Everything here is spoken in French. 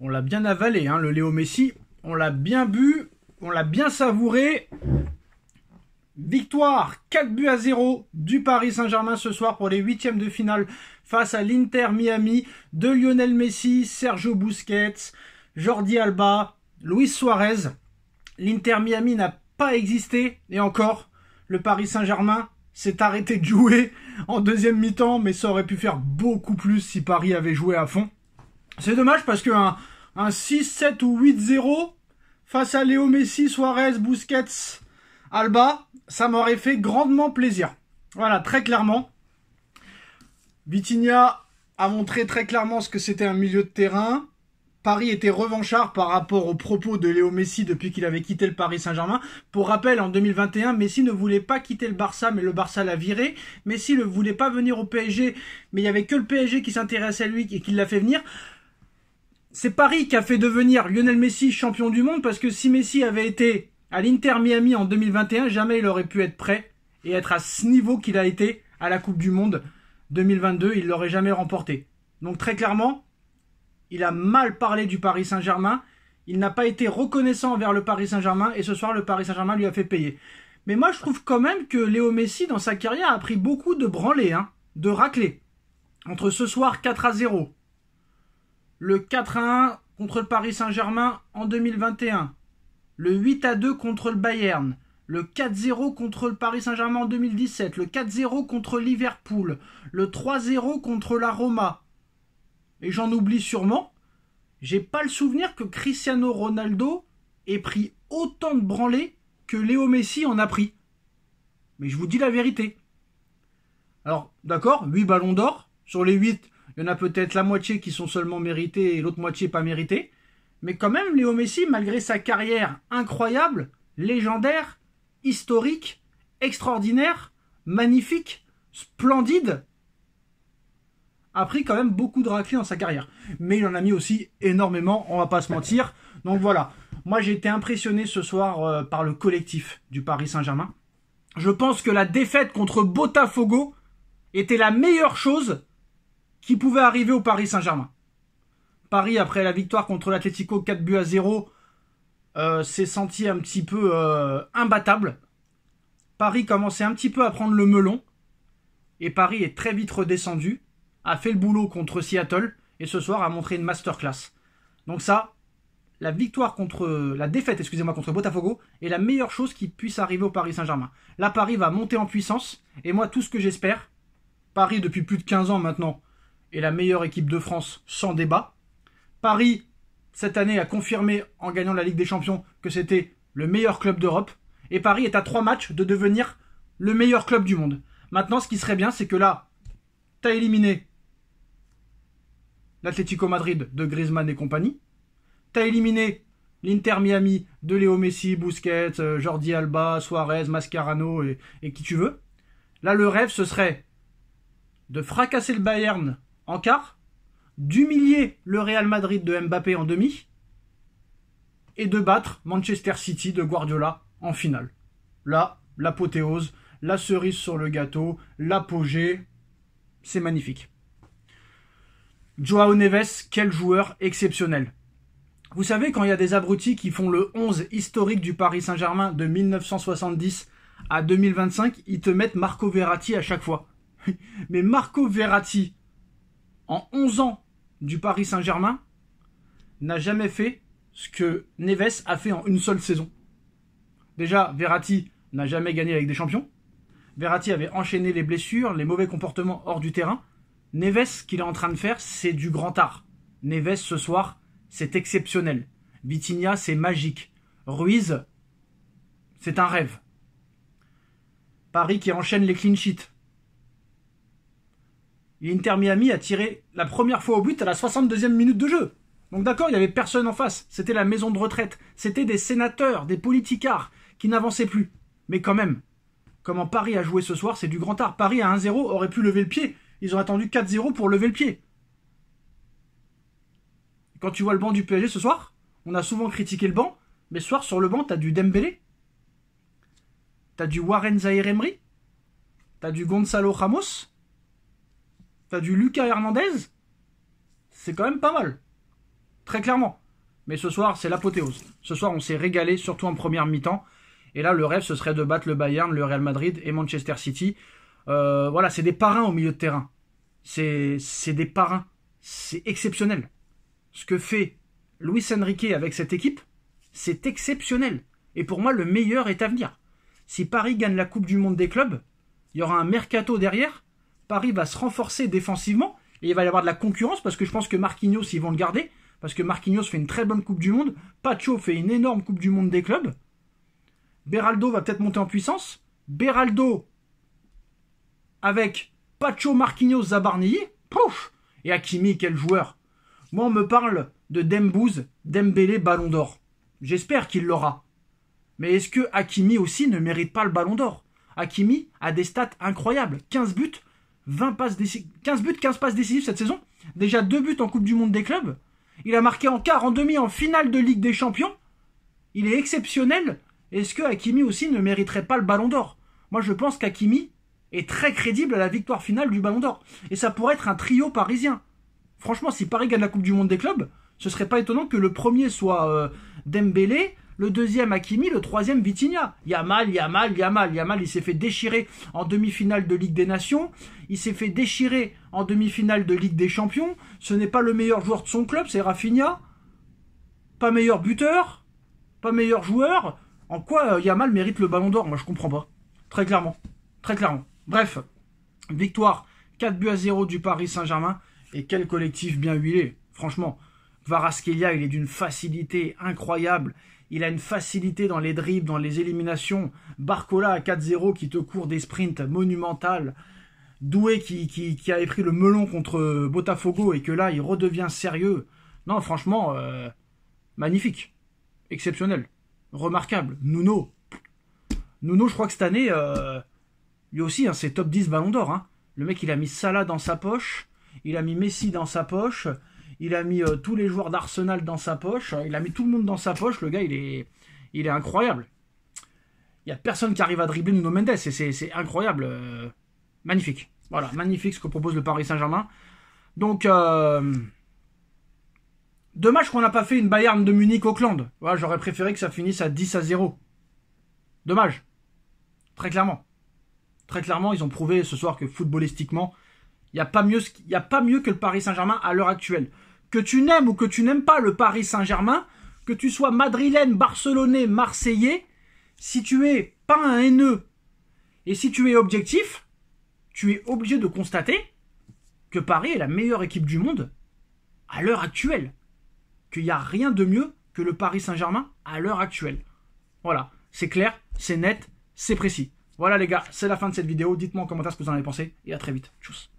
On l'a bien avalé, hein, le Léo Messi. On l'a bien bu, on l'a bien savouré. Victoire 4-0 du Paris Saint-Germain ce soir pour les huitièmes de finale face à l'Inter Miami de Lionel Messi, Sergio Busquets, Jordi Alba, Luis Suarez. L'Inter Miami n'a pas existé et encore, le Paris Saint-Germain s'est arrêté de jouer en deuxième mi-temps, mais ça aurait pu faire beaucoup plus si Paris avait joué à fond. C'est dommage parce qu'un 6, 7 ou 8-0 face à Léo Messi, Suarez, Busquets, Alba, ça m'aurait fait grandement plaisir. Voilà, très clairement. Vitinha a montré très clairement ce que c'était un milieu de terrain. Paris était revanchard par rapport aux propos de Léo Messi depuis qu'il avait quitté le Paris Saint-Germain. Pour rappel, en 2021, Messi ne voulait pas quitter le Barça, mais le Barça l'a viré. Messi ne voulait pas venir au PSG, mais il n'y avait que le PSG qui s'intéressait à lui et qui l'a fait venir. C'est Paris qui a fait devenir Lionel Messi champion du monde, parce que si Messi avait été à l'Inter Miami en 2021, jamais il aurait pu être prêt et être à ce niveau qu'il a été à la Coupe du Monde 2022. Il ne l'aurait jamais remporté. Donc très clairement, il a mal parlé du Paris Saint-Germain. Il n'a pas été reconnaissant envers le Paris Saint-Germain. Et ce soir, le Paris Saint-Germain lui a fait payer. Mais moi, je trouve quand même que Léo Messi, dans sa carrière, a pris beaucoup de branlées, de raclées. Entre ce soir 4-0, le 4-1 contre le Paris Saint-Germain en 2021, le 8-2 contre le Bayern, le 4-0 contre le Paris Saint-Germain en 2017, le 4-0 contre Liverpool, le 3-0 contre la Roma. Et j'en oublie sûrement, j'ai pas le souvenir que Cristiano Ronaldo ait pris autant de branlées que Léo Messi en a pris. Mais je vous dis la vérité. Alors, d'accord, 8 ballons d'or. Sur les 8, il y en a peut-être la moitié qui sont seulement mérités et l'autre moitié pas mérités. Mais quand même, Léo Messi, malgré sa carrière incroyable, légendaire, historique, extraordinaire, magnifique, splendide, a pris quand même beaucoup de raclées dans sa carrière. Mais il en a mis aussi énormément, on va pas se mentir. Donc voilà, moi j'ai été impressionné ce soir par le collectif du Paris Saint-Germain. Je pense que la défaite contre Botafogo était la meilleure chose qui pouvait arriver au Paris Saint-Germain. Paris, après la victoire contre l'Atlético 4-0, s'est senti un petit peu imbattable. Paris commençait un petit peu à prendre le melon. Et Paris est très vite redescendu, a fait le boulot contre Seattle, et ce soir a montré une masterclass. Donc ça, la défaite contre Botafogo est la meilleure chose qui puisse arriver au Paris Saint-Germain. Là, Paris va monter en puissance, et moi, tout ce que j'espère, Paris, depuis plus de 15 ans maintenant, est la meilleure équipe de France, sans débat. Paris, cette année, a confirmé, en gagnant la Ligue des Champions, que c'était le meilleur club d'Europe. Et Paris est à 3 matchs de devenir le meilleur club du monde. Maintenant, ce qui serait bien, c'est que là, t'as éliminé l'Atlético Madrid de Griezmann et compagnie. T'as éliminé l'Inter Miami de Léo Messi, Busquets, Jordi Alba, Suarez, Mascherano et qui tu veux. Là, le rêve, ce serait de fracasser le Bayern en quart, d'humilier le Real Madrid de Mbappé en demi et de battre Manchester City de Guardiola en finale. Là, l'apothéose, la cerise sur le gâteau, l'apogée, c'est magnifique. Joao Neves, quel joueur exceptionnel. Vous savez, quand il y a des abrutis qui font le 11 historique du Paris Saint-Germain de 1970 à 2025, ils te mettent Marco Verratti à chaque fois. Mais Marco Verratti, en 11 ans du Paris Saint-Germain, n'a jamais fait ce que Neves a fait en une seule saison. Déjà, Verratti n'a jamais gagné avec des champions. Verratti avait enchaîné les blessures, les mauvais comportements hors du terrain. Neves, ce qu'il est en train de faire, c'est du grand art. Neves, ce soir, c'est exceptionnel. Vitinha, c'est magique. Ruiz, c'est un rêve. Paris qui enchaîne les clean sheets. L'Inter Miami a tiré la première fois au but à la 62e minute de jeu. Donc d'accord, il n'y avait personne en face. C'était la maison de retraite. C'était des sénateurs, des politicards qui n'avançaient plus. Mais quand même, comment Paris a joué ce soir, c'est du grand art. Paris à 1-0 aurait pu lever le pied. Ils ont attendu 4-0 pour lever le pied. Quand tu vois le banc du PSG ce soir, on a souvent critiqué le banc, mais ce soir sur le banc, t'as du Dembélé, t'as du Warren Zaïre-Emery, t'as du Gonzalo Ramos, t'as du Lucas Hernandez. C'est quand même pas mal. Très clairement. Mais ce soir, c'est l'apothéose. Ce soir, on s'est régalé, surtout en première mi-temps. Et là, le rêve, ce serait de battre le Bayern, le Real Madrid et Manchester City. Voilà, c'est des parrains au milieu de terrain. C'est des parrains. C'est exceptionnel. Ce que fait Luis Enrique avec cette équipe, c'est exceptionnel. Et pour moi, le meilleur est à venir. Si Paris gagne la Coupe du Monde des clubs, il y aura un mercato derrière. Paris va se renforcer défensivement. Et il va y avoir de la concurrence parce que je pense que Marquinhos, ils vont le garder. Parce que Marquinhos fait une très bonne Coupe du Monde. Pacho fait une énorme Coupe du Monde des clubs. Beraldo va peut-être monter en puissance. Beraldo avec Pacho, Marquinhos, Zabarnyi. Pouf! Et Hakimi, quel joueur. Moi, on me parle de Dembouz, Dembélé, Ballon d'Or. J'espère qu'il l'aura. Mais est-ce que Hakimi aussi ne mérite pas le Ballon d'Or? Hakimi a des stats incroyables. 15 buts, 15 buts, 15 passes décisives cette saison. Déjà 2 buts en Coupe du Monde des clubs. Il a marqué en quart, en demi, en finale de Ligue des Champions. Il est exceptionnel. Est-ce que Hakimi aussi ne mériterait pas le Ballon d'Or? Moi, je pense qu'Hakimi est très crédible à la victoire finale du Ballon d'Or. Et ça pourrait être un trio parisien. Franchement, si Paris gagne la Coupe du Monde des clubs, ce serait pas étonnant que le premier soit Dembélé, le deuxième Hakimi, le troisième Vitinha. Yamal, il s'est fait déchirer en demi-finale de Ligue des Nations. Il s'est fait déchirer en demi-finale de Ligue des Champions. Ce n'est pas le meilleur joueur de son club, c'est Rafinha. Pas meilleur buteur, pas meilleur joueur. En quoi Yamal mérite le Ballon d'Or? Moi, je comprends pas. Très clairement. Très clairement. Bref, victoire 4-0 du Paris Saint-Germain. Et quel collectif bien huilé. Franchement, Kvaratskhelia, il est d'une facilité incroyable. Il a une facilité dans les dribbles, dans les éliminations. Barcola à 4-0 qui te court des sprints monumentales. Doué qui avait pris le melon contre Botafogo et que là, il redevient sérieux. Non, franchement, magnifique. Exceptionnel. Remarquable. Nuno, je crois que cette année, lui aussi, hein, c'est top 10 Ballon d'Or. Hein. Le mec, il a mis Salah dans sa poche. Il a mis Messi dans sa poche. Il a mis tous les joueurs d'Arsenal dans sa poche. Il a mis tout le monde dans sa poche. Le gars, il est incroyable. Il n'y a personne qui arrive à dribbler Nuno Mendes. C'est incroyable. Magnifique. Voilà, magnifique ce que propose le Paris Saint-Germain. Donc, dommage qu'on n'a pas fait une Bayern de Munich-Auckland. Voilà, j'aurais préféré que ça finisse à 10-0. Dommage. Très clairement. Très clairement, ils ont prouvé ce soir que footballistiquement, il n'y a pas mieux que le Paris Saint-Germain à l'heure actuelle. Que tu n'aimes ou que tu n'aimes pas le Paris Saint-Germain, que tu sois madrilène, barcelonais, marseillais, si tu es pas un haineux et si tu es objectif, tu es obligé de constater que Paris est la meilleure équipe du monde à l'heure actuelle. Qu'il n'y a rien de mieux que le Paris Saint-Germain à l'heure actuelle. Voilà, c'est clair, c'est net, c'est précis. Voilà les gars, c'est la fin de cette vidéo. Dites-moi en commentaire ce que vous en avez pensé et à très vite. Tchuss.